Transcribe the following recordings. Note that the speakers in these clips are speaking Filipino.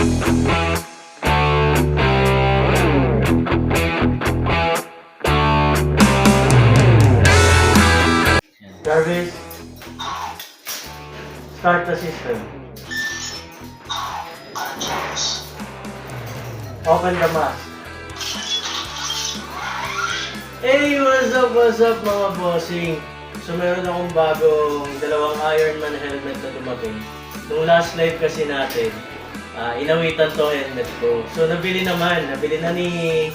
Jarvis, start the system. Open the mask. Hey, what's up mga bossing? So meron akong bagong dalawang Ironman helmet na dumating. Nung last live kasi natin, inawitan to helmet ko. So nabili na ni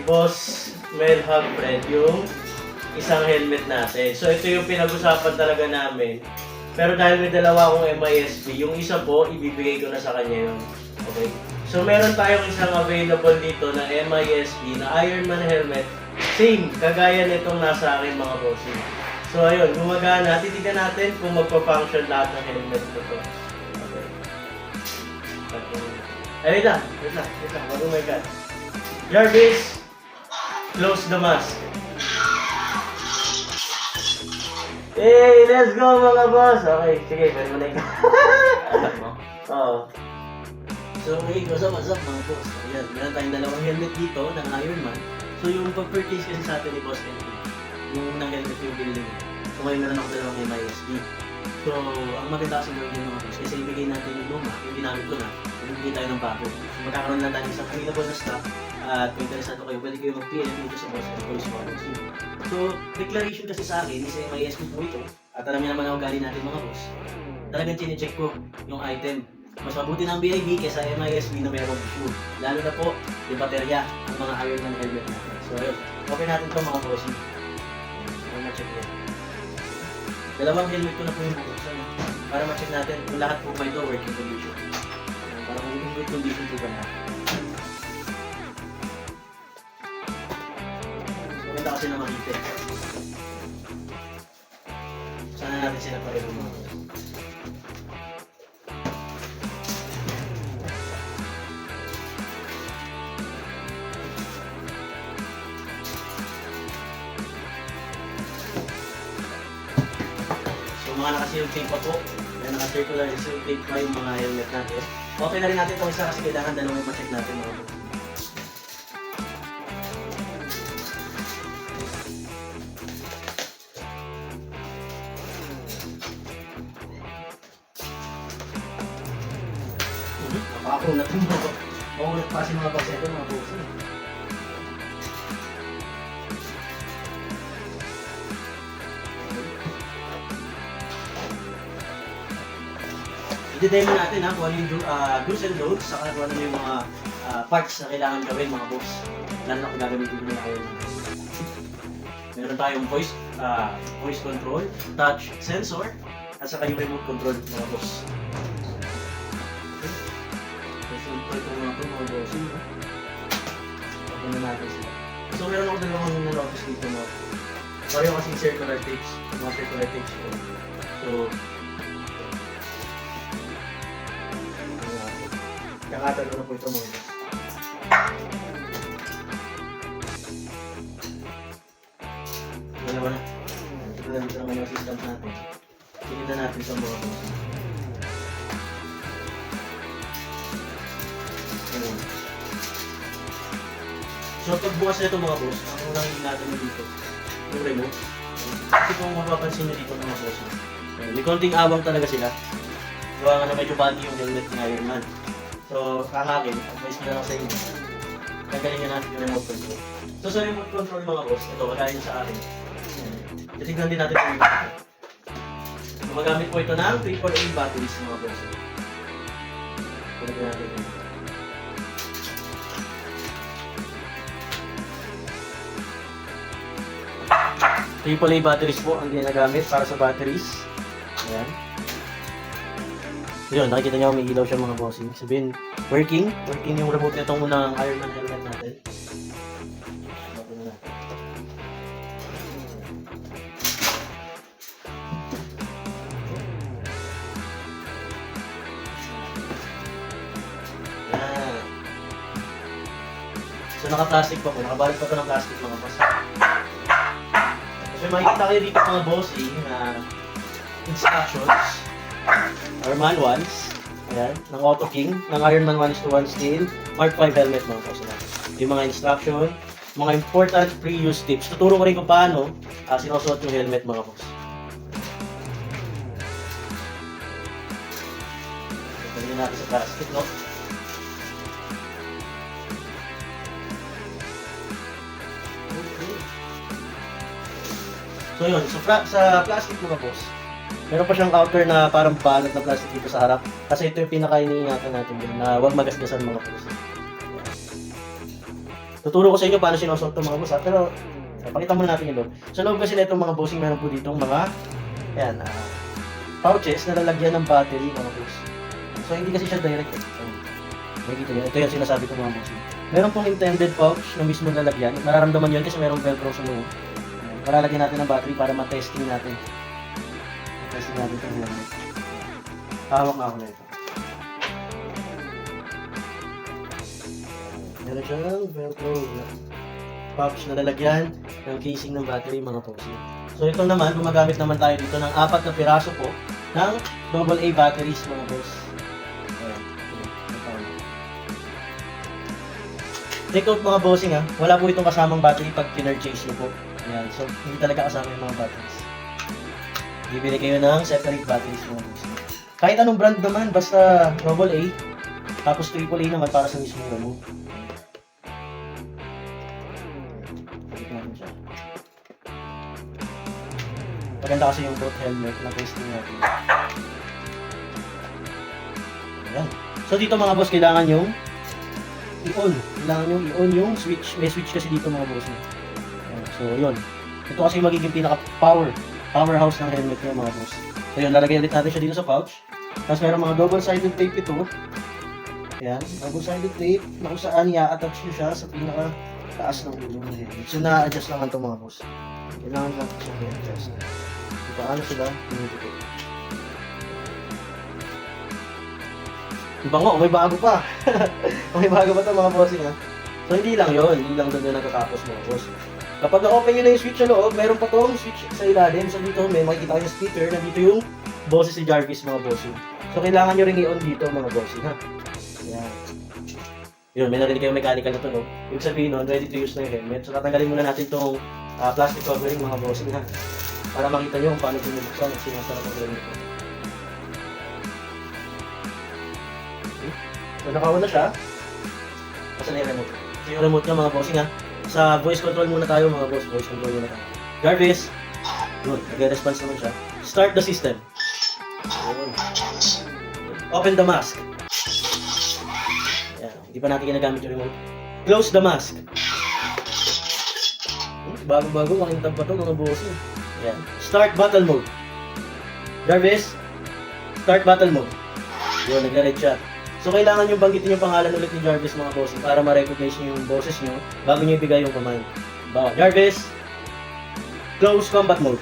Boss Mel Hagfred yung isang helmet natin. So ito yung pinag-usapan talaga namin. Pero dahil may dalawa akong MISB, yung isa po, ibibigay ko na sa kanya yun. Okay? So meron tayong isang available dito na MISB na Ironman helmet. Same, kagaya nitong nasa akin mga bossing. So ayun, gumagana. Titignan natin kung magpa-function lahat ng helmet nito. Okay. Wait lang. Oh my God. Jarvis, close the mask. Hey, let's go mga boss! Okay, sige, gano'n mo na ikaw. Alam mo? Oo. So, hey, what's up mga boss? Ayan, meron tayong dalawang helmet dito ng Ironman. So, yung pag-purchase kasi sa atin ni Boss Henry, yung ng helmet yung binili niya. So, ngayon meron ako dalawang MISB. So, ang maganda kasi gawin yung mga boss, kasi ibigay natin yung luma, yung ginamit ko na, ibigay tayo ng bago. So, magkakaroon lang tayo isang available na stock, at kung interesado kayo, pwede kayo mag-PM dito sa Boss Henry Toys Models. So, declaration kasi sa akin, isa MISB po ito, at alam niyo naman ang ugali natin mga boss. Talagang chinecheck ko yung item. Mas mabuti ng BIB kaysa MISB na mayroong issue. Lalo na po, yung baterya, ang mga Ironman helmet natin. So, ayun. Okay natin ito mga boss. Para ma-check yan. Dalawang helmet ko na po yung buksan. Para ma-check natin kung lahat po ba ito working condition. Para kung good condition po ba lahat. So, maganda kasi na makita. Sana natin sila pareho mga boss. Mga naka-seal tape pa po. Yan, naka-circular seal tape pa yung mga helmet natin. Okay na rin natin itong isa kasi kailangan dalawang yung ma-check natin mga po. Napakunat yung mga po. Makunat pa kasi mga bakseto mga po. I-demo natin kung ano yung do's and don'ts, saka kung ano yung mga parts na kailangan gawin mga boss. Lalo na kung gagamitin ko yung Ironman. Meron tayong voice control, touch sensor, at saka yung remote control mga boss. So ito mga boss. Okay na natin sila. So meron ako dalawang na-notice dito mga boss. Pareho kasing circular tapes, mga circular tapes ko. So, kakatag ko na po ito mga boss. Dalawa na. Ito na dito naman yung system natin. Sinita natin sa mga boss. Ayan. So pagbukas na ito mga boss, ang unang natin dito, yung remote. Kasi kung mapapansin nyo dito mga boss, may konting awang talaga sila. Gawa nga na medyo baggy yung helmet ng Ironman. So, kakakin, advice ko na lang sa inyo. Gagalingan natin yung remote control. So, sa remote control mga boss, ito, kagaya nyo sa akin. Titignan din natin ito. Gumagamit po ito ng 3.8 batteries mga boss. Pagkakas natin ito. AAA batteries po ang ginagamit para sa batteries. Ayan. Yun, nakikita nyo may ilaw siya mga bossing. Sabihin, working yung remote nitong unang Ironman helmet natin. Open na natin. Yan. So naka-plastic pa po, nakabalot pa ito ng plastic mga boss. So makikita kayo dito mga bossing na instructions or manuals. Ayan, ng Auto King, ng Ironman 1:1 scale, Mark 5 helmet mga boss. Yung mga instruction, mga important pre-use tips. Tuturo ko rin kung paano sinusuot yung helmet mga boss. Ito natin sa plastic, no? Okay. So yun, sa plastic mga boss, meron pa siyang outer na parang balot na plastic dito sa harap. Kasi ito yung pinaka-iniingatan natin din na huwag magasgasan mga boss. Tuturo ko sa inyo paano sinusuot itong mga boss, pero pakita muna natin yung loob. Sa loob kasi na itong mga bossing, meron po ditong mga pouches na lalagyan ng battery mga boss. So hindi kasi siya direct. Nakikita nyo, ito yung sinasabi ko mga bossing. Meron pong intended pouch na mismo lalagyan. Mararamdaman yun kasi merong velcro sa loob. Palalagyan natin ng battery para ma-testing natin. Ma-testing natin itong helmet. Hawak na ako na ito. Meron siyang velcro pouch na lalagyan ng casing ng battery mga bossing. So ito naman, gumagamit naman tayo dito ng 4 na piraso po ng AA batteries mga boss. Ayan. Take out mga bossing wala po itong kasamang battery pag pinurchase nyo po. Ayan, so hindi talaga kasama yung mga batteries. Bibili kayo ng separate batteries mga bossing. Kahit anong brand naman, basta AA, tapos AAA naman para sa mismong gamot. Maganda kasi yung both helmet na testing natin. Ayan. So dito mga boss, kailangan yung i-on. Kailangan yung i-on yung switch. May switch kasi dito mga boss. Ayan. So yun. Ito kasi yung magiging powerhouse ng helmet niya mga boss. So yun, lalagay ulit natin siya dito sa pouch. Tapos meron mga double-sided tape ito. Ayan, double-sided tape na kung saan i-attach nyo siya sa pinaka-taas ng ulo ng helmet. So na-adjust naman ito mga boss. Kailangan natin siya i-adjust. Paano sila pinipigil? Iba nga, may bago pa. May bago pa ito mga bossing So hindi lang yun, hindi lang doon yung nagkatapos mga boss. Kapag na-open nyo na yung switch sa loob, meron pa tong switch sa ilalim. So dito may makikita kayo yung speaker, nandito yung boses si Jarvis mga bossing. So kailangan nyo rin i-on dito mga bossing Ayan. Yun, may narinig kayong mechanical na tunog. Ibig sabihin nun, ready to use na yung helmet. So tatanggalin muna natin itong plastic covering mga bossing para makita nyo kung paano binubuksan at sinasarap ang helmet. Okay. So naka-on na siya. Kasi na yung remote. So yung remote niya mga bossing Sa voice control muna tayo mga boss. Voice control muna tayo. Jarvis! Yun, nag-response naman siya. Start the system. Yun. Open the mask. Yan. Hindi pa natin ginagamit yung remote. Close the mask. Bago-bago, makintab pa ito mga bossing. Yan. Start battle mode. Jarvis, start battle mode. Yun, nag-red siya. So, kailangan nyo banggitin yung pangalan ulit ni Jarvis mga bossing para ma-recognize nyo yung boses nyo bago nyo ibigay yung command. Bawa, Jarvis, close combat mode.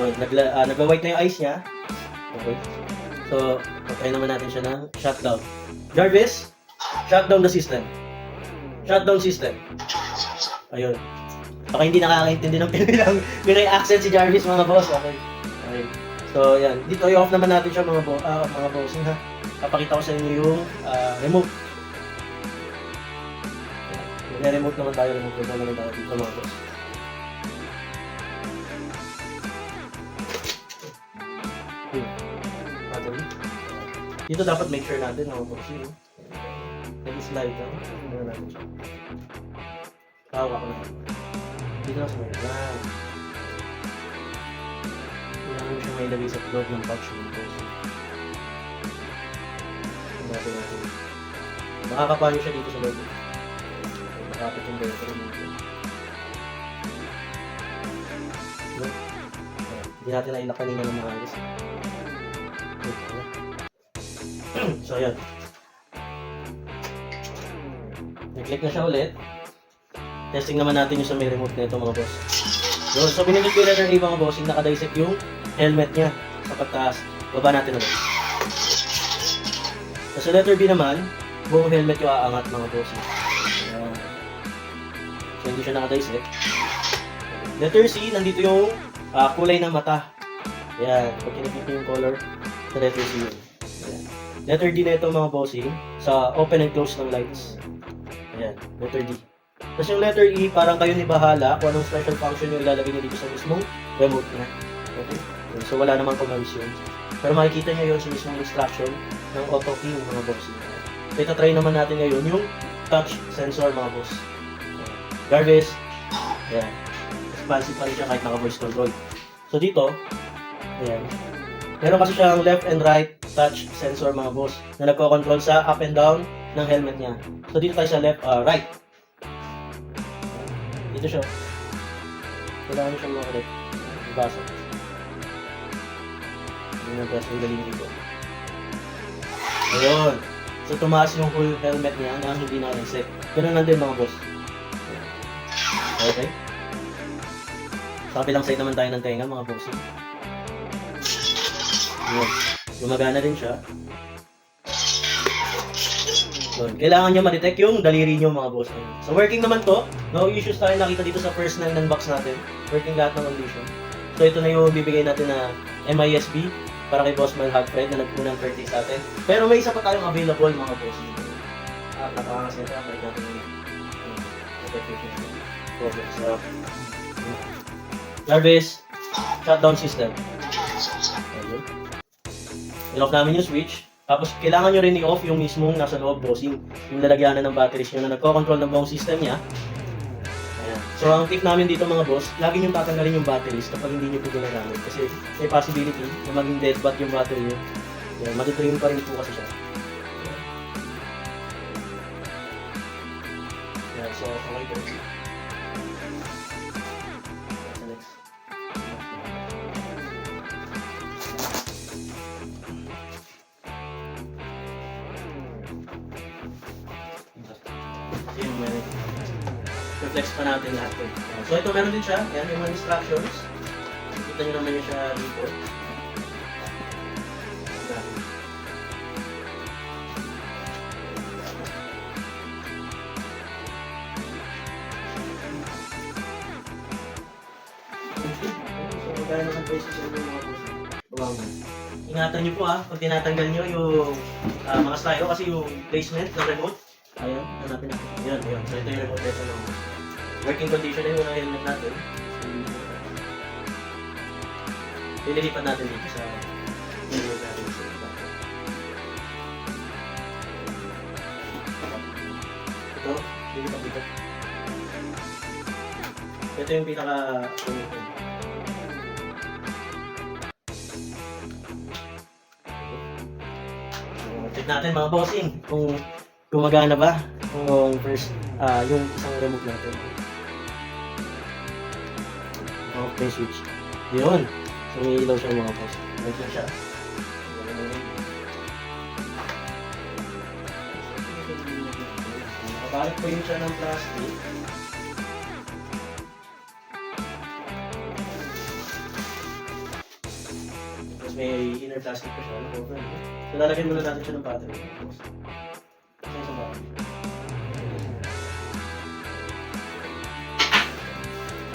Yun, nag-white na yung eyes niya. Okay. So, patayin naman natin siya ng shutdown. Jarvis, shutdown the system. Shutdown system. Ayun. Baka hindi nakakaintindi ng Pinoy accent si Jarvis mga boss. Okay. Okay. So, yan. Dito, i-off naman natin siya mga bossing Papakita ko sa inyo yung remote. May remote naman tayo. Remote naman tayo dito mga boss. Battery. Dito dapat make sure natin mga bossing. Nag-slide lang. Tingnan natin siya. Hawak ko na. Dito na sa may yan. Kailangan mo siya may ilagay sa loob ng pouch ng bossing. Natin. Makakapanyo siya dito sa loob. Makapit yung velcro dito. Hindi natin nailak kanina ng mga alis. So, ayan. Nag-click na siya ulit. Testing naman natin yung sa may remote na ito mga boss. So, pinindot ko na rin mga bossing, nakadisect yung helmet niya sa pagtaas. Baba natin ulit. So, sa letter B naman, buong helmet yung aangat mga bossing. So, hindi siya nakadisect. Letter C, nandito yung kulay ng mata. Ayan, pag kinipit yung color sa letter C yun. Ayan. Letter D na ito mga bossing sa open and close ng lights. Ayan, letter D. Tapos yung letter E, parang kayo ni bahala kung anong special function yung ilalagay niyo dito sa mismong remote niya. Okay? So wala namang commands yun. Pero makikita niyo yun sa mismong instruction ng auto key mga bossing. So itatry naman natin ngayon yung touch sensor mga boss. Garbage. Ayan. Responsive pa rin siya kahit naka-voice control. So dito, ayan. Meron kasi siyang left and right touch sensor mga boss na nagko-control sa up and down ng helmet niya. So dito tayo sa right. Dito siya. Kailangan niyo siyang makalit. Ibasa. Yung nabasa yung galing dito. Ayun. So tumaas yung whole helmet niya na hindi na-reset. Ganun lang din mga boss. Okay. Sa kabilang side naman tayo ng tenga mga boss. Yun. Gumagana din siya. So, kailangan nyo ma-detect yung daliri nyo mga boss. So working naman to. No issues tayo nakita dito sa first ng unbox natin. Working lahat ng condition. So ito na yung bibigay natin na MISB para kay Boss Mal Hagfred na nagpunang purchase sa atin. Pero may isa pa tayong available mga boss. Napakangas nito. May natin yung Jarvis shutdown system. Okay. I-off namin yung switch. Tapos, kailangan nyo rin i-off yung mismong nasa loob bossing. Yung lalagyanan ng batteries nyo na nagko-control ng buong system niya. Ayan. So, ang tip namin dito mga boss, lagi nyo tatanggalin yung batteries kapag hindi nyo po ginagamit. Kasi may possibility na maging dead bat yung battery nyo. Ayan, matitrain pa rin po kasi siya. Ayan, so, okay po. Next. Reflex pa natin lahat eh. So ito meron din siya, yan yung mga instructions. Kita nyo naman yung siya dito. So magkaya naman po yung mga boss. Ingatan nyo po pag tinatanggal nyo yung mga styro kasi yung placement ng remote. Ayan, hanapin natin. Yan, yan. So ito yung remote ito ng working condition na yung mga helmet natin. Ililipat natin dito sa video natin sa iba. Ito, lilipat dito. Ito yung pinaka check natin mga bossing kung gumagana ba yung first yung isang remote natin. Okay, switch. Yun. So may ilaw siya mga boss. Right na siya. Nakabalot po yun siya ng plastic. Tapos may inner plastic pa siya. So lalagyan muna natin siya ng battery.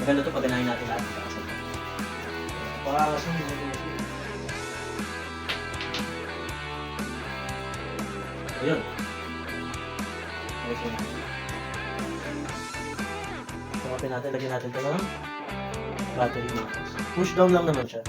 Maganda ito pag ganahin natin lahat ng kakasal. Pakakasan mo ito. Ayun. Pakapin natin, lagyan natin ito ng battery mga boss. Push down lang naman siya.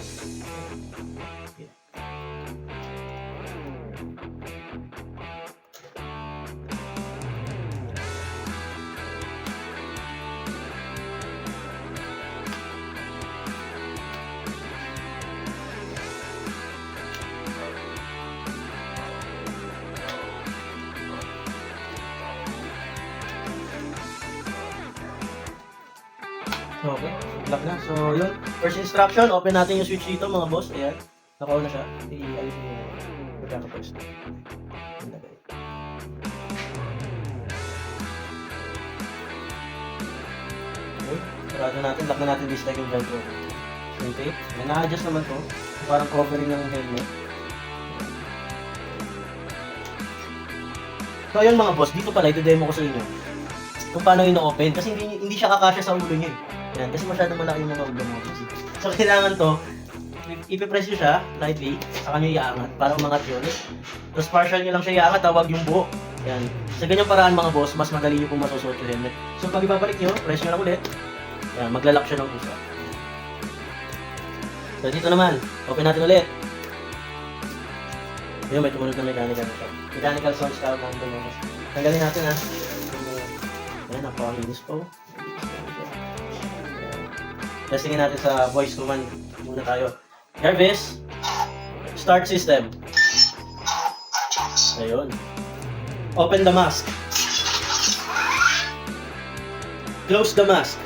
Okay, lock na. So, yun. First instruction, open natin yung switch dito mga boss. Ayan. Naka-on na siya. I-ayos mo yung pagkaka-first. Ilagay. Okay. Sarado natin. Lock na natin this time yung velcro. Okay. Ayan, na-adjust naman to. Parang covering ng helmet. So, ayun mga boss. Dito pala, ito-demo ko sa inyo kung paano yun na-open. Kasi hindi siya kakasya sa ulo niya eh. Yan, kasi masyadong malaki yung mga ulo mo. So, kailangan to, ipipress nyo siya, lightly, saka nyo iaangat, para umangat yun. Tapos partial nyo lang siya iangat, tawag yung buo. Yan. Sa ganyang paraan mga boss, mas madali nyo pong masusuot yung helmet. So pag ibabalik nyo, press nyo lang ulit. Yan, maglalak siya ng pusa. So dito naman, open natin ulit. Yun, may tumunog na mechanical na siya. Mechanical sound style lang ito mga boss. Tanggalin natin ha. Ayan, napakalinis po. Testingin natin sa voice command muna tayo. Jarvis, start system. Ayun. Open the mask. Close the mask.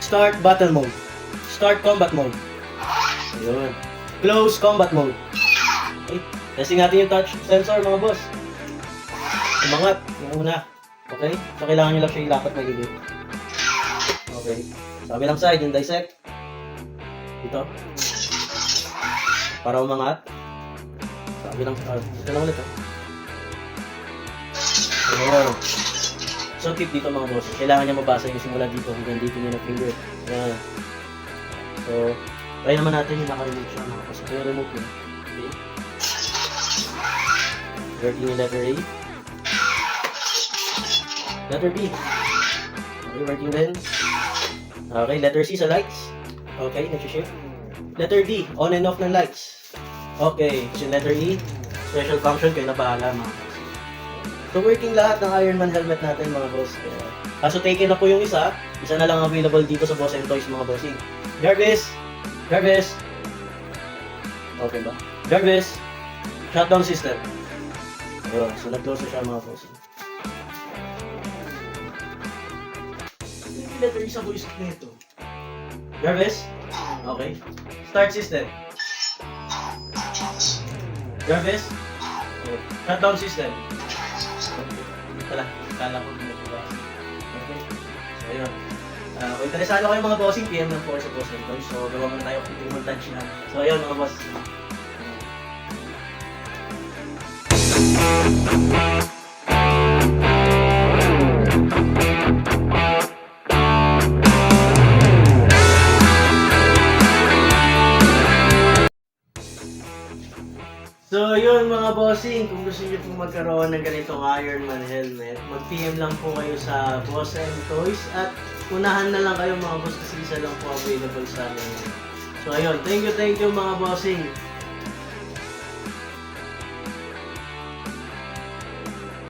Start battle mode. Start combat mode. Ayun. Close combat mode. Okay. Testing natin yung touch sensor mga boss. Umangat. Yung una. Okay? So kailangan nyo lang siya ilapat magiging. Okay. Sa kabilang side, yung dissect. Dito. Para umangat. Sa kabilang side. Ito lang ulit Ayun. So tip dito mga boss. Kailangan niya mabasa yung simula dito hanggang dito niya na finger. Yan. So, try naman natin yung naka-remove siya mga boss. Kaya remove yun. Okay. Working yung letter A. Letter B. Okay, working din. Okay, letter C sa lights. Okay, nag-shift. Letter D, on and off ng lights. Okay, so yung letter E, special function, kayo na bahala mga boss. So working lahat ng Ironman helmet natin mga boss. Kaso taken na po yung isa na lang available dito sa Boss & Toys mga bossing. Jarvis! Jarvis! Okay ba? Jarvis! Shutdown system. Ayun, so nag-close na siya mga bossing. Yung letter E sa voice na ito. Jarvis? Okay. Start system. Jarvis? Okay. Shutdown system. Wala, kala ko ginagawa. Okay. So, ayun. Kung interesado kayo mga bossing, PM lang po kayo sa Boss & Toys. So, gawa muna tayo kung yung montage na. So, ayun mga boss. So yun mga bossing, kung gusto niyo pong magkaroon ng ganitong Ironman helmet, mag-PM lang po kayo sa Boss & Toys at unahan na lang kayo mga boss kasi isa lang po available sa amin. So ayun, thank you mga bossing.